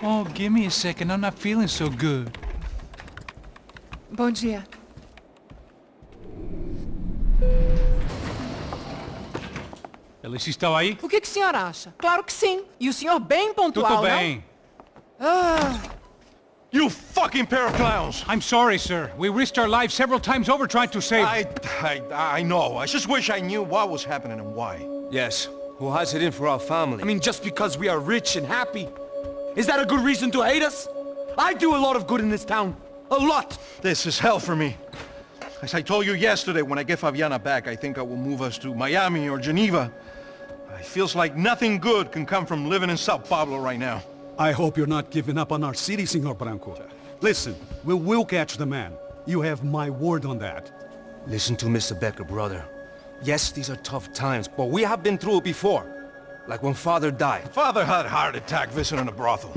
Oh, give me a second. I'm not feeling so good. Bom dia. Alice estava aí? O que o senhor acha? Claro que sim. E o senhor bem pontual, Tudo bem. não? Ah, You fucking pair of clowns! I'm sorry, sir. We risked our lives several times over trying to save... I know. I just wish I knew what was happening and why. Yes. Who has it in for our family? I mean, just because we are rich and happy? Is that a good reason to hate us? I do a lot of good in this town. A lot! This is hell for me. As I told you yesterday, when I get Fabiana back, I think I will move us to Miami or Geneva. It feels like nothing good can come from living in Sao Paulo right now. I hope you're not giving up on our city, Senor Branco. Listen, we will catch the man. You have my word on that. Listen to Mr. Becker, brother. Yes, these are tough times, but we have been through it before. Like when Father died. Father had a heart attack visiting a brothel.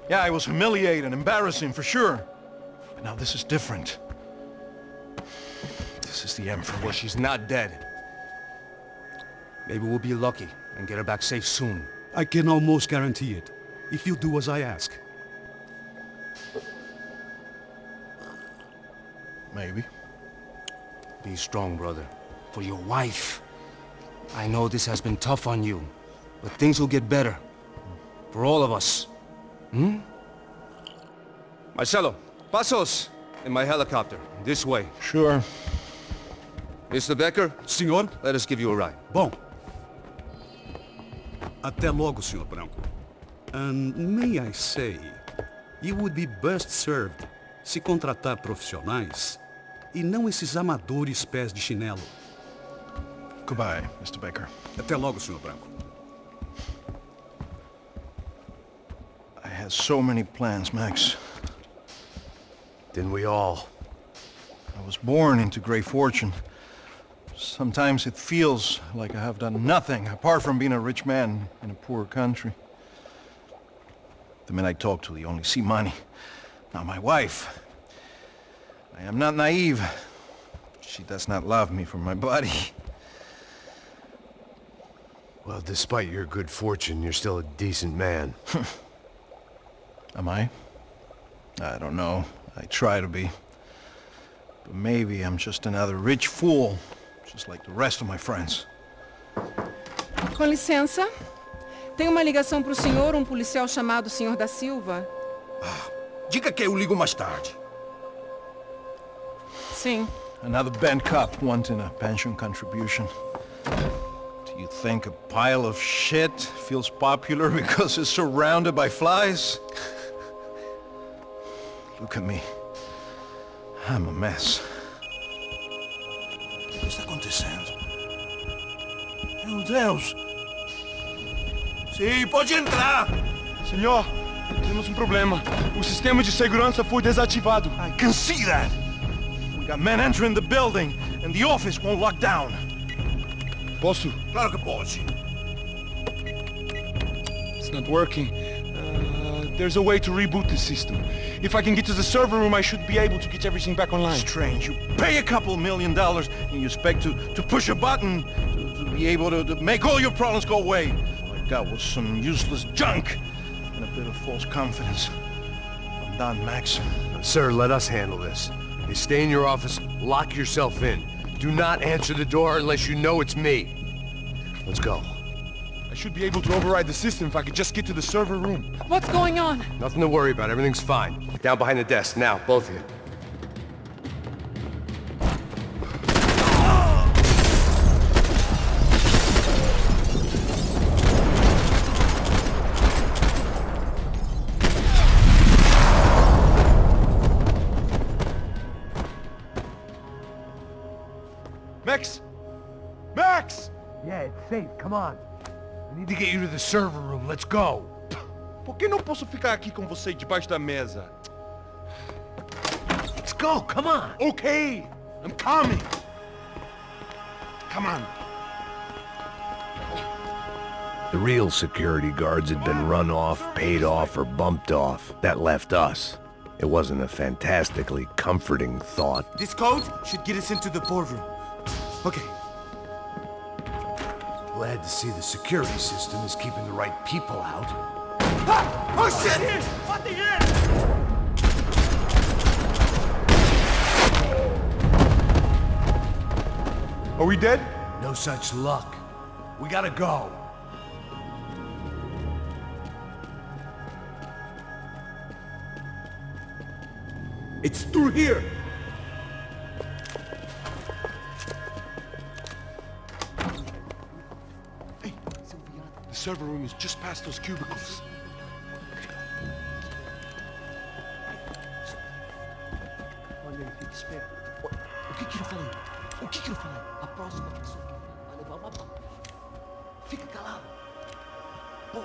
Yeah, it was humiliating, embarrassing, for sure. But now this is different. This is the end for me. Well, she's not dead. Maybe we'll be lucky and get her back safe soon. I can almost guarantee it, if you do as I ask. Maybe. Be strong, brother. For your wife. I know this has been tough on you, but things will get better. For all of us. Hmm? Marcelo, pasos in my helicopter. This way. Sure. Mr. Becker, Senhor? let us give you a ride. Bom. Até logo, Senhor Branco. And may I say, you would be best served se contratar profissionais e não esses amadores pés de chinelo. Goodbye, Mr. Becker. Até logo, Senhor Branco. I had so many plans, Max. Didn't we all? I was born into great fortune. Sometimes it feels like I have done nothing apart from being a rich man in a poor country. The men I talk to, they only see money. Now my wife. I am not naive. She does not love me for my body. Well, despite your good fortune, you're still a decent man. Am I? I don't know. I try to be. But maybe I'm just another rich fool, just like the rest of my friends. com licença. Tem uma ligação pro senhor, um policial chamado Sr. da Silva. Diga que eu ligo mais tarde. Sim. Another band cop wanting a pension contribution. Do you think a pile of shit feels popular because it's surrounded by flies? Look at me. I'm a mess. O que está acontecendo? Meu Deus! Sim, pode entrar! Senhor, temos um problema. O sistema de segurança foi desativado. I can see that! We got men entering the building, and the office won't lock down. Posso? Claro que pode. It's not working. There's a way to reboot the system. If I can get to the server room, I should be able to get everything back online. Strange. You pay a couple $1 million, and you expect to push a button to be able to make all your problems go away. All I got was some useless junk and a bit of false confidence. I'm done, Max. Sir, let us handle this. You stay in your office, lock yourself in. Do not answer the door unless you know it's me. Let's go. I should be able to override the system if I could just get to the server room. What's going on? Nothing to worry about. Everything's fine. Down behind the desk. Now, both of you. Max! Max! Yeah, it's safe. Come on. We need to get you to the server room. Let's go. Por que não posso ficar aqui com você debaixo da mesa? Let's go. Come on. Okay, I'm coming. Come on. The real security guards had been run off, paid off, or bumped off. That left us. It wasn't a fantastically comforting thought. This code should get us into the boardroom. Okay. Glad to see the security system is keeping the right people out. Oh shit! Are we dead? No such luck. We gotta go. It's through here! Hey, the server room is just past those cubicles. Olha aí, fica esperto. O que eu falei? O que eu falei? A próxima pessoa que vai levar uma bala. Fica calado. Pô.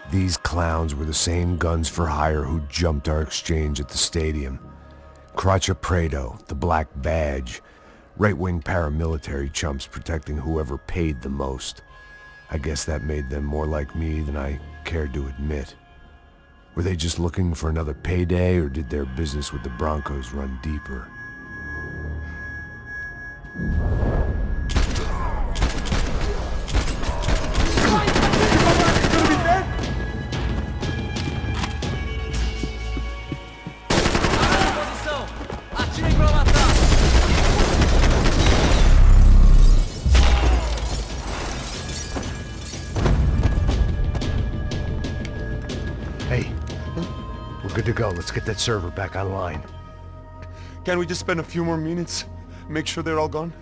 These clowns were the same guns for hire who jumped our exchange at the stadium. Crotcha Prado, the Black Badge, right-wing paramilitary chumps protecting whoever paid the most. I guess that made them more like me than I cared to admit. Were they just looking for another payday, or did their business with the Broncos run deeper? Hey, we're good to go. Let's get that server back online. Can't we just spend a few more minutes? Make sure they're all gone?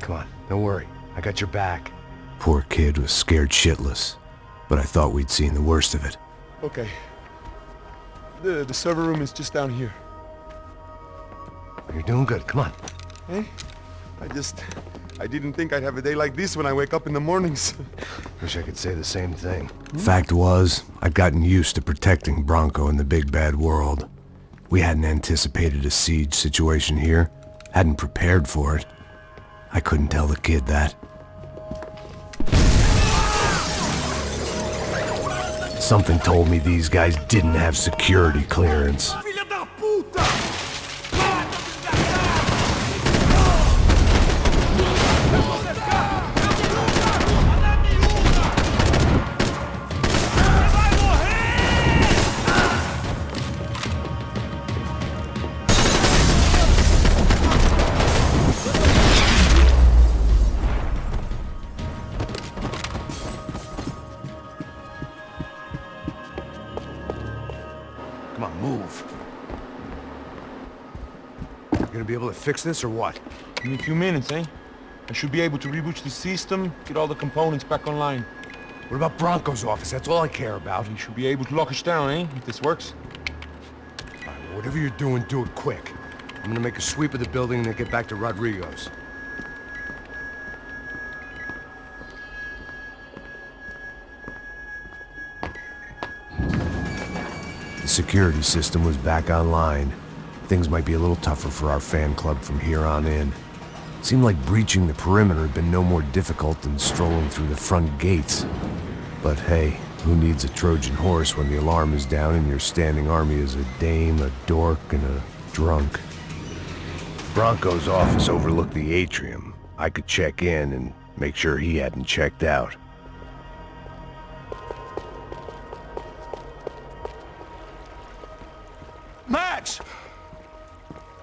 Come on, don't worry. I got your back. Poor kid was scared shitless, but I thought we'd seen the worst of it. Okay. The server room is just down here. You're doing good. Come on. Hey? I didn't think I'd have a day like this when I wake up in the mornings. Wish I could say the same thing. Fact was, I'd gotten used to protecting Bronco in the big bad world. We hadn't anticipated a siege situation here. Hadn't prepared for it. I couldn't tell the kid that. Something told me these guys didn't have security clearance. Come on, move. You gonna be able to fix this or what? In a few minutes, eh? I should be able to reboot the system, get all the components back online. What about Bronco's office? That's all I care about. You should be able to lock us down, eh? If this works. All right, well, whatever you're doing, do it quick. I'm gonna make a sweep of the building and then get back to Rodrigo's. The security system was back online. Things might be a little tougher for our fan club from here on in. Seemed like breaching the perimeter had been no more difficult than strolling through the front gates. But hey, who needs a Trojan horse when the alarm is down and your standing army is a dame, a dork, and a drunk? Bronco's office overlooked the atrium. I could check in and make sure he hadn't checked out. Max!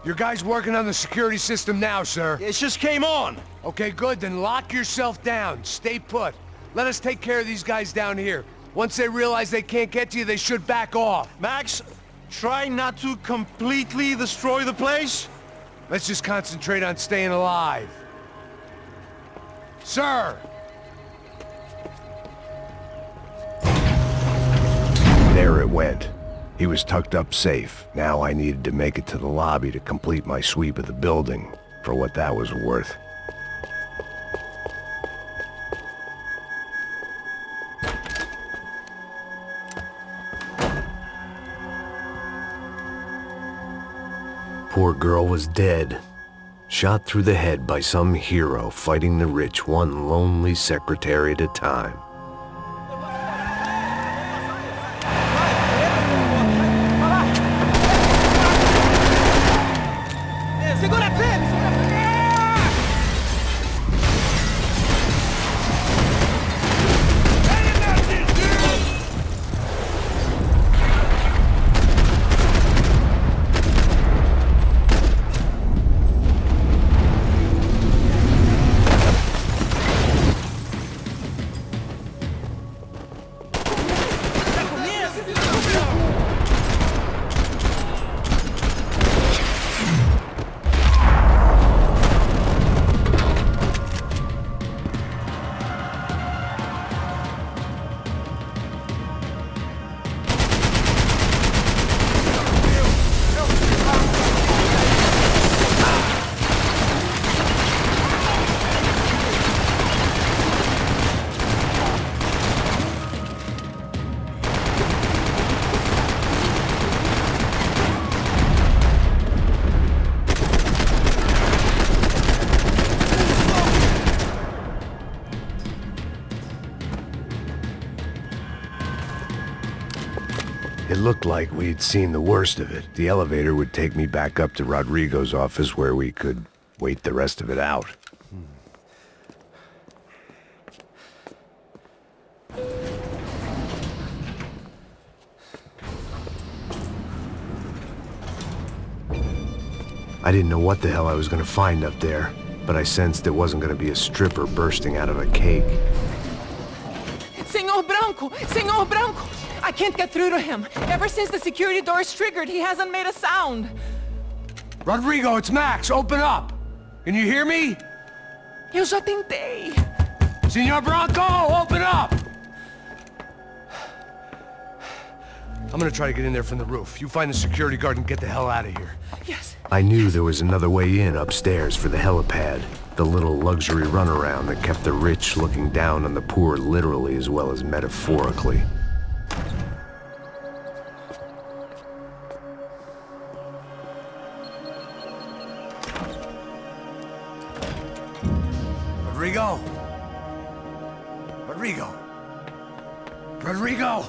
Your guys working on the security system now, sir. It just came on! Okay, good, then lock yourself down. Stay put. Let us take care of these guys down here. Once they realize they can't get to you, they should back off. Max, try not to completely destroy the place. Let's just concentrate on staying alive. Sir! There it went. He was tucked up safe. Now I needed to make it to the lobby to complete my sweep of the building, for what that was worth. Poor girl was dead. Shot through the head by some hero fighting the rich one lonely secretary at a time. It looked like we'd seen the worst of it. The elevator would take me back up to Rodrigo's office where we could wait the rest of it out. I didn't know what the hell I was gonna find up there, but I sensed it wasn't gonna be a stripper bursting out of a cake. Senor Branco! Senor Branco! I can't get through to him. Ever since the security door is triggered, he hasn't made a sound. Rodrigo, it's Max! Open up! Can you hear me? Eu já tentei. Senor Branco, open up! I'm gonna try to get in there from the roof. You find the security guard and get the hell out of here. Yes. I knew there was another way in upstairs for the helipad. The little luxury runaround that kept the rich looking down on the poor literally as well as metaphorically. Rodrigo! Rodrigo! Rodrigo!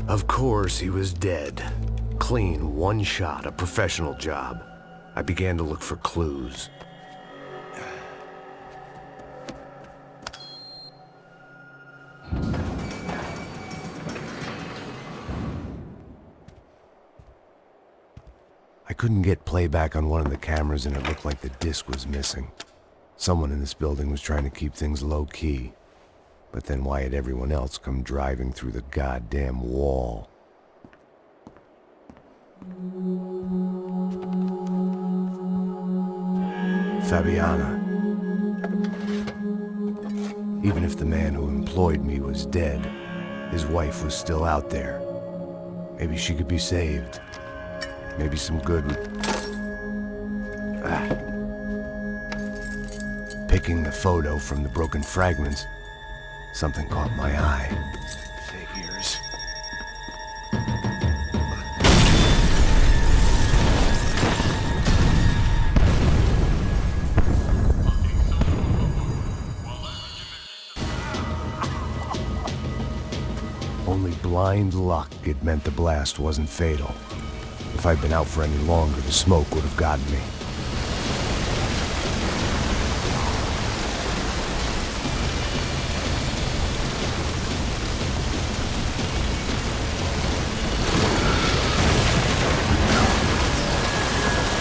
Of course, he was dead. Clean, one shot, a professional job. I began to look for clues. I couldn't get playback on one of the cameras and it looked like the disc was missing. Someone in this building was trying to keep things low-key. But then why had everyone else come driving through the goddamn wall? Fabiana. Even if the man who employed me was dead, his wife was still out there. Maybe she could be saved. Maybe some good would... Picking the photo from the broken fragments, something caught my eye. Figures. Only blind luck it meant the blast wasn't fatal. If I'd been out for any longer, the smoke would have gotten me.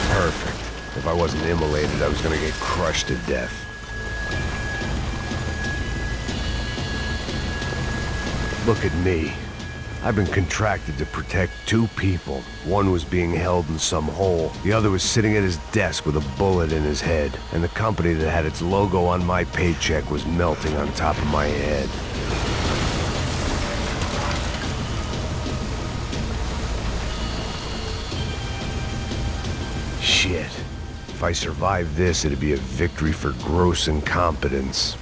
Perfect. If I wasn't immolated, I was gonna get crushed to death. Look at me. I've been contracted to protect two people. One was being held in some hole. The other was sitting at his desk with a bullet in his head. And the company that had its logo on my paycheck was melting on top of my head. Shit. If I survived this, it'd be a victory for gross incompetence.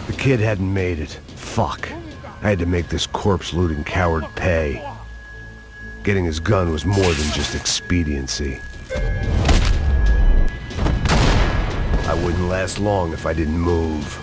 The kid hadn't made it. Fuck. I had to make this corpse-looting coward pay. Getting his gun was more than just expediency. I wouldn't last long if I didn't move.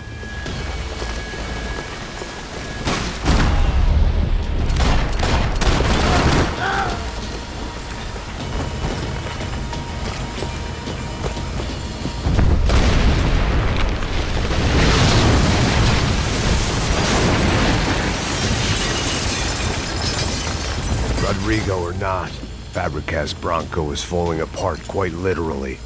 Rodrigo or not, Fabricas Bronco is falling apart quite literally.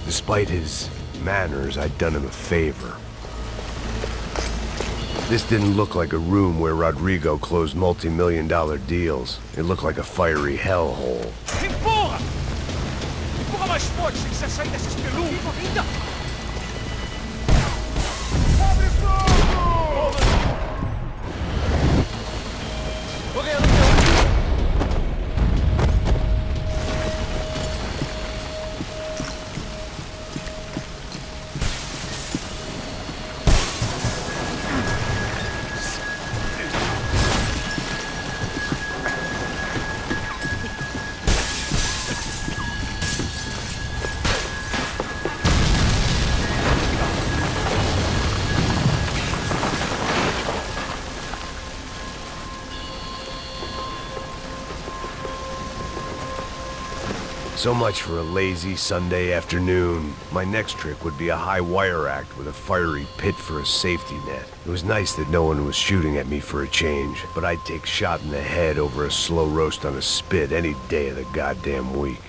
Despite his manners, I'd done him a favor. This didn't look like a room where Rodrigo closed multi-million-dollar deals. It looked like a fiery hellhole. Empurra! Empurra mais forte, sem que sair dessa espelunca! So much for a lazy Sunday afternoon. My next trick would be a high wire act with a fiery pit for a safety net. It was nice that no one was shooting at me for a change, but I'd take shot in the head over a slow roast on a spit any day of the goddamn week.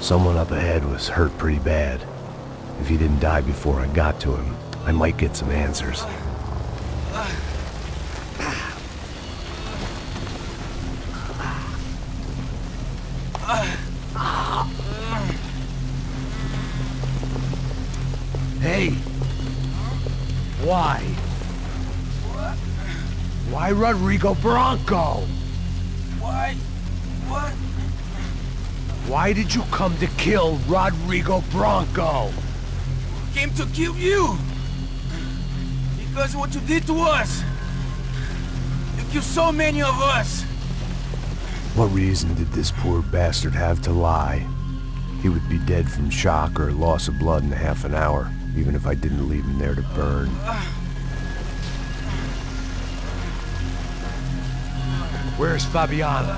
Someone up ahead was hurt pretty bad. If he didn't die before I got to him, I might get some answers. Hey! Why? Why Rodrigo Bronco? Why? What? Why did you come to kill Rodrigo Bronco? Came to kill you! Because what you did to us! You killed so many of us! What reason did this poor bastard have to lie? He would be dead from shock or loss of blood in half an hour, even if I didn't leave him there to burn. Where's Fabiana?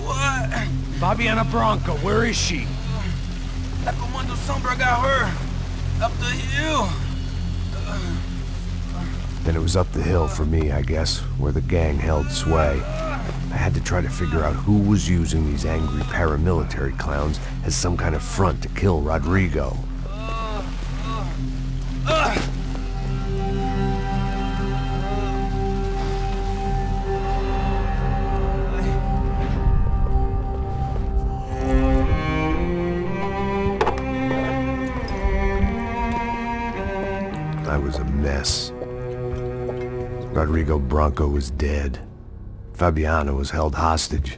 What? Fabiana Bronco, where is she? La Comando Sombra got her! Up the hill! Then it was up the hill for me, I guess, where the gang held sway. I had to try to figure out who was using these angry paramilitary clowns as some kind of front to kill Rodrigo. I was a mess. Rodrigo Bronco was dead. Fabiana was held hostage.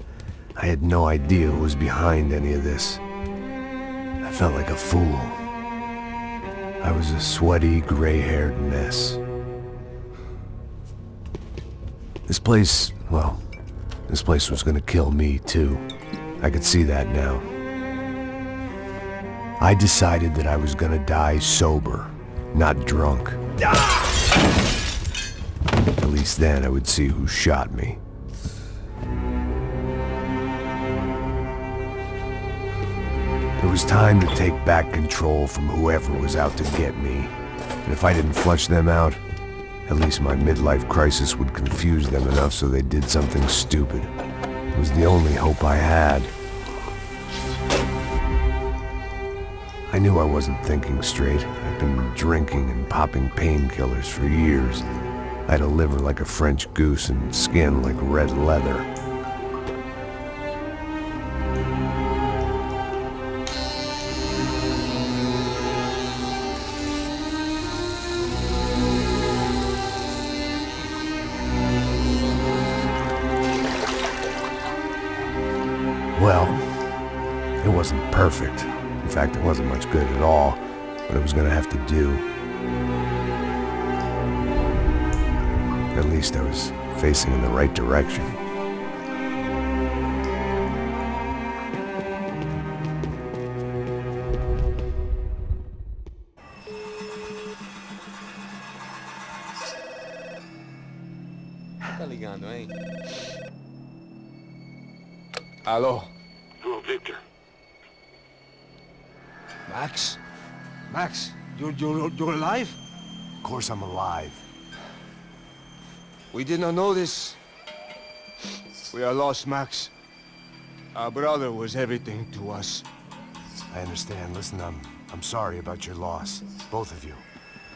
I had no idea who was behind any of this. I felt like a fool. I was a sweaty, gray-haired mess. This place, well, this place was gonna kill me too. I could see that now. I decided that I was gonna die sober, not drunk. At least then I would see who shot me. It was time to take back control from whoever was out to get me. And if I didn't flush them out, at least my midlife crisis would confuse them enough so they did something stupid. It was the only hope I had. I knew I wasn't thinking straight. I'd been drinking and popping painkillers for years. I had a liver like a French goose and skin like red leather. Well, it wasn't perfect. In fact, it wasn't much good at all, but it was gonna have to do. At least I was facing in the right direction. Tá ligando, hein? Alô? Hello, Victor. Max? Max, you're alive? Of course I'm alive. We did not know this. We are lost, Max. Our brother was everything to us. I understand. Listen, I'm sorry about your loss. Both of you.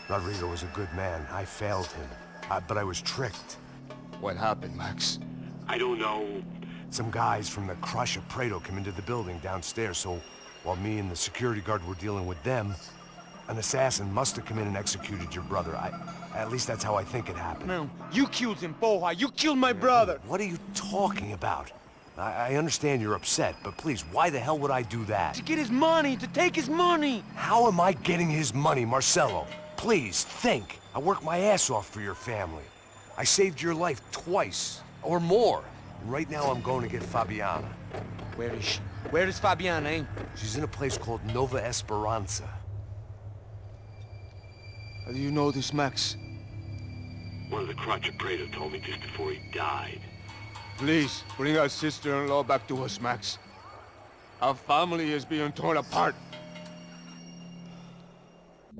Rodrigo was a good man. I failed him. But I was tricked. What happened, Max? I don't know. Some guys from the Crush of Prado came into the building downstairs, so while me and the security guard were dealing with them, an assassin must have come in and executed your brother. At least that's how I think it happened. Man, you killed him, Porra. You killed my brother. What are you talking about? I understand you're upset, but please, why the hell would I do that? To get his money, to take his money. How am I getting his money, Marcelo? Please, think. I work my ass off for your family. I saved your life twice, or more. And right now I'm going to get Fabiana. Where is she? Where is Fabiana, eh? She's in a place called Nova Esperanza. How do you know this, Max? One of the Crotcher Praetor told me just before he died. Please, bring our sister-in-law back to us, Max. Our family is being torn apart.